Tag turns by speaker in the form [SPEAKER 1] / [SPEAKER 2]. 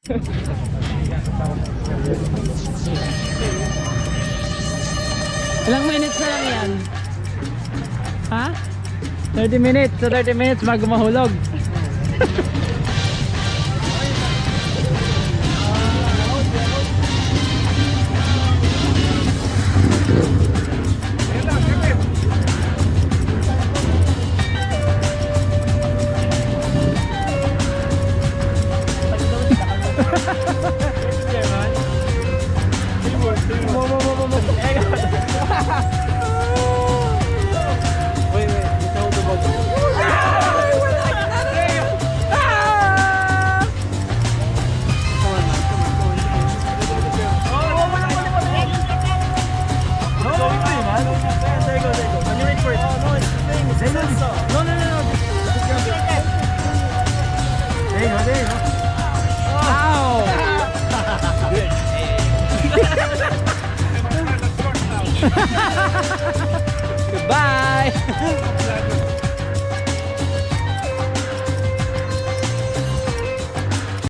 [SPEAKER 1] Ilang minutes na lang yan? Ha? 30 minutes. So 30 minutes bago mahulog. Goodbye.